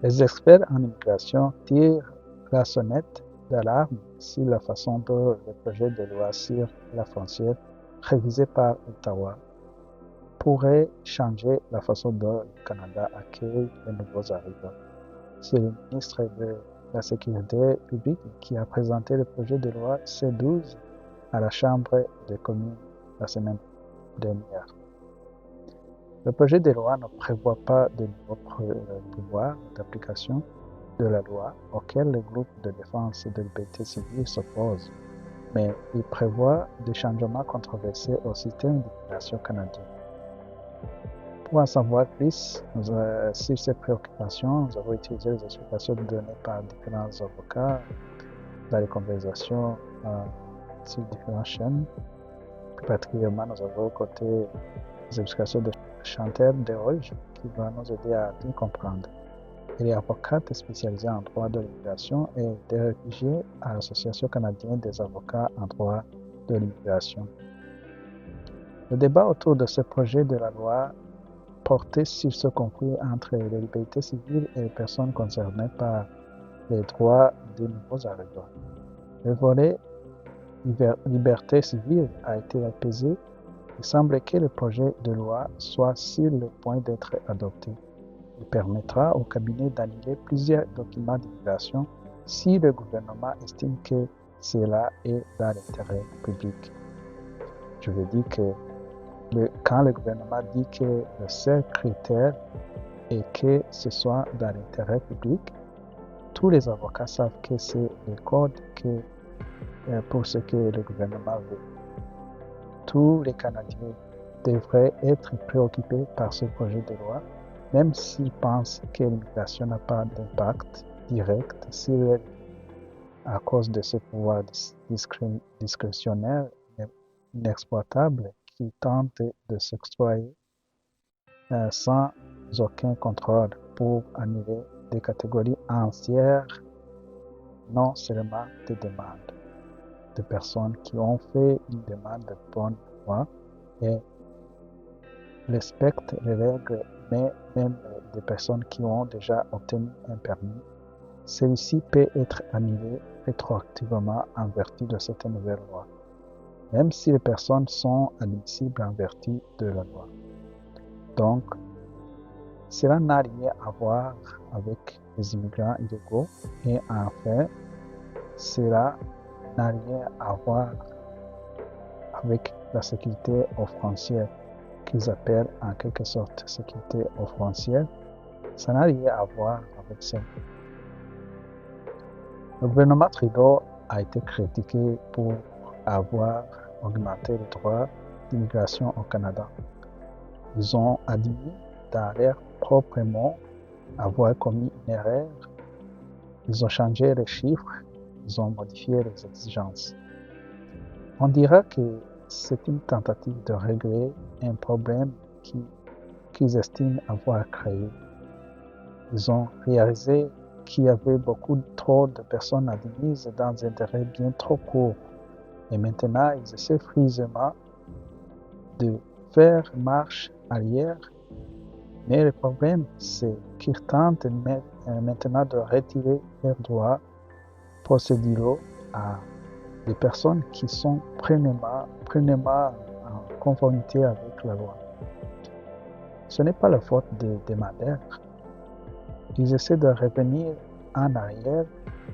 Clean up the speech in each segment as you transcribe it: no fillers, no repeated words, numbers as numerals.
Les experts en immigration tirent la sonnette d'alarme sur la façon dont le projet de loi sur la frontière, révisé par Ottawa, pourrait changer la façon dont le Canada accueille les nouveaux arrivants. C'est le ministre de la Sécurité publique qui a présenté le projet de loi C-12 à la Chambre des communes la semaine dernière. Le projet de loi ne prévoit pas de nouveaux pouvoirs d'application de la loi auquel le groupe de défense de liberté civile s'oppose, mais il prévoit des changements controversés au système d'immigration canadien. Pour en savoir plus sur ces préoccupations, nous avons utilisé les explications données par différents avocats dans les conversations sur différentes chaînes. Plus particulièrement, nous avons écouté les explications de Chantal Desroges qui va nous aider à bien comprendre. Elle est avocate spécialisée en droit de l'immigration et des réfugiés à l'Association canadienne des avocats en droit de l'immigration. Le débat autour de ce projet de la loi portait sur ce conflit entre les libertés civiles et les personnes concernées par les droits des nouveaux arrivants. Le volet liberté civile a été apaisé. Il semble que le projet de loi soit sur le point d'être adopté. Il permettra au cabinet d'annuler plusieurs documents d'immigration si le gouvernement estime que cela est dans l'intérêt public. Je veux dire que quand le gouvernement dit que le seul critère est que ce soit dans l'intérêt public, tous les avocats savent que c'est le code pour ce que le gouvernement veut. Tous les Canadiens devraient être préoccupés par ce projet de loi, même s'ils pensent que l'immigration n'a pas d'impact direct sur eux à cause de ce pouvoir discrétionnaire inexploitable qui tente de s'exploiter sans aucun contrôle pour annuler des catégories entières, non seulement des demandes de personnes qui ont fait une demande de bonne foi et respectent les règles, mais même des personnes qui ont déjà obtenu un permis. Celui-ci peut être annulé rétroactivement en vertu de cette nouvelle loi, même si les personnes sont admissibles en vertu de la loi. Donc, cela n'a rien à voir avec les immigrants illégaux et enfin, cela n'a rien à voir avec la sécurité aux frontières qu'ils appellent en quelque sorte sécurité aux frontières. Ça n'a rien à voir avec ça. Le gouvernement Trudeau a été critiqué pour avoir augmenté les droits d'immigration au Canada. Ils ont admis dans leurs propres mots avoir commis une erreur. Ils ont changé les chiffres, ils ont modifié les exigences. On dira que c'est une tentative de régler un problème qu'ils estiment avoir créé. Ils ont réalisé qu'il y avait beaucoup trop de personnes admises dans un délai bien trop court. Et maintenant, ils essaient frisément de faire marche arrière. Mais le problème, c'est qu'ils tentent maintenant de retirer leurs droits procéduraux à des personnes qui sont pleinement en conformité avec la loi. Ce n'est pas la faute des demandeurs. Ils essaient de revenir en arrière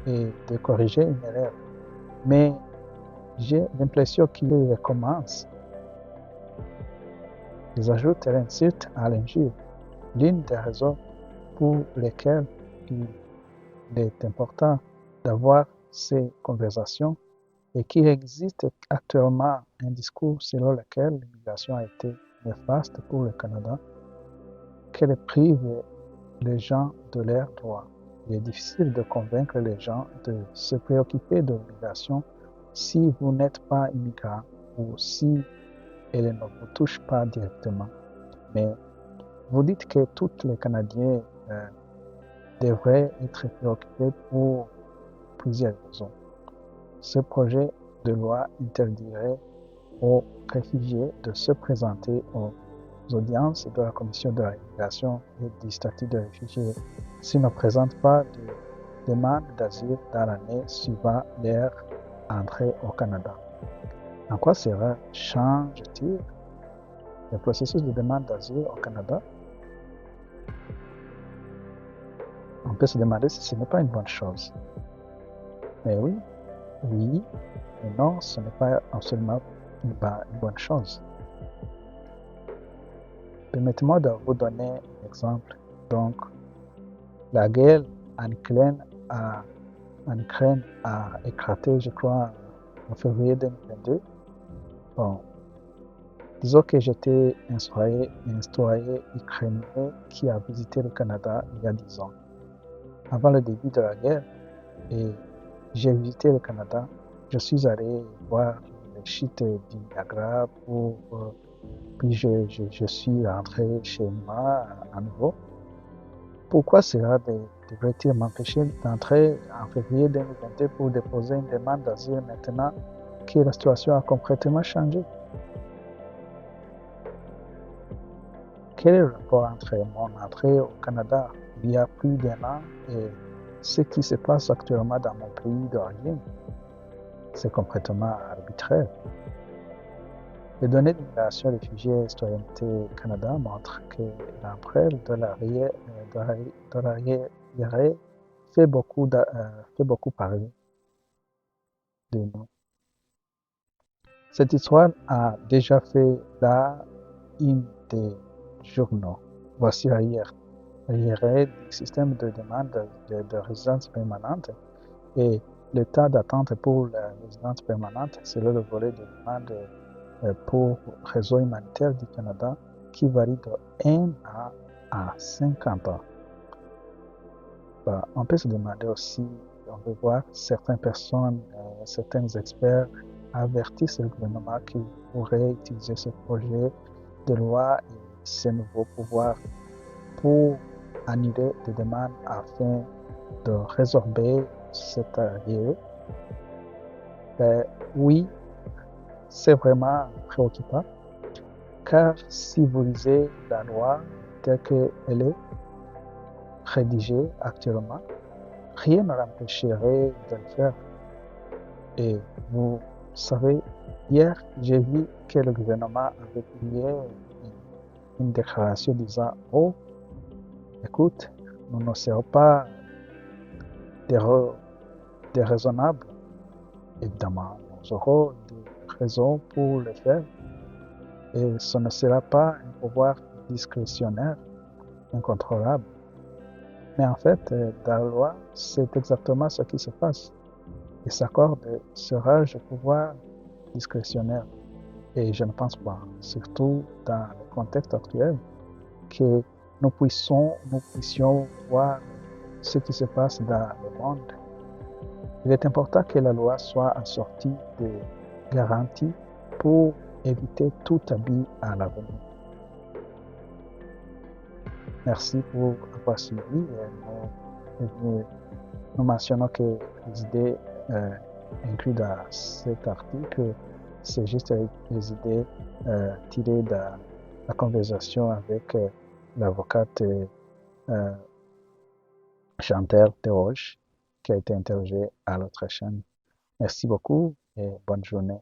et de corriger une erreur. Mais j'ai l'impression qu'ils recommencent. Ils ajoutent l'insulte à l'injure. L'une des raisons pour lesquelles il est important d'avoir ces conversations est qu'il existe actuellement un discours selon lequel l'immigration a été néfaste pour le Canada, qu'elle prive les gens de leurs droits. Il est difficile de convaincre les gens de se préoccuper de l'immigration si vous n'êtes pas immigrant ou si elle ne vous touche pas directement. Mais vous dites que tous les Canadiens devraient être préoccupés pour plusieurs raisons. Ce projet de loi interdirait aux réfugiés de se présenter aux audiences de la Commission de l'immigration et du statut de réfugié s'ils ne présentent pas de demande d'asile dans l'année suivant leur entrée au Canada. En quoi cela change-t-il le processus de demande d'asile au Canada? On peut se demander si ce n'est pas une bonne chose. Mais oui, oui, et non, ce n'est pas absolument une bonne chose. Permettez-moi de vous donner un exemple. Donc, la guerre en Ukraine a éclaté, je crois, en février 2022. Bon, disons que j'étais un citoyen ukrainien qui a visité le Canada il y a 10 ans, avant le début de la guerre, et j'ai visité le Canada. Je suis allé voir les chutes du Niagara, puis je suis rentré chez moi à nouveau. Pourquoi cela devrait-il m'empêcher d'entrer en février 2022 pour déposer une demande d'asile maintenant que la situation a complètement changé? Quel est le rapport entre mon entrée au Canada il y a plus d'un an et ce qui se passe actuellement dans mon pays d'origine? C'est complètement arbitraire. Les données d'immigration réfugiés et citoyenneté Canada montrent que l'empreinte de l'arriéré fait beaucoup parler de nous. Cette histoire a déjà fait la une des journaux. Voici l'arriéré du système de demande de résidence permanente et le temps d'attente pour la résidence permanente, c'est le volet de demande pour réseau humanitaire du Canada qui varie de 1 an à 50 ans. On peut se demander aussi, on peut voir certaines personnes, certains experts avertissent le gouvernement qu'il pourrait utiliser ce projet de loi et ces nouveaux pouvoirs pour annuler des demandes afin de résorber cet arriéré. Oui, c'est vraiment préoccupant, car si vous lisez la loi telle qu'elle est rédigée actuellement, rien ne l'empêcherait de le faire. Et vous savez, hier, j'ai vu que le gouvernement avait publié une déclaration disant: oh, écoute, nous ne serons pas déraisonnables. Évidemment, nous aurons des raisons pour le faire. Et ce ne sera pas un pouvoir discrétionnaire, incontrôlable. Mais en fait, dans la loi, c'est exactement ce qui se passe. Il s'accorde serais-je pouvoir discrétionnaire. Et je ne pense pas, surtout dans le contexte actuel, que nous puissions voir ce qui se passe dans le monde. Il est important que la loi soit assortie de garanties pour éviter tout abus à l'avenir. Merci pour avoir suivi. Nous mentionnons que les idées incluses dans cet article, c'est juste les idées tirées de la conversation avec l'avocate Chantal Desroches qui a été interrogée à l'autre chaîne. Merci beaucoup et bonne journée.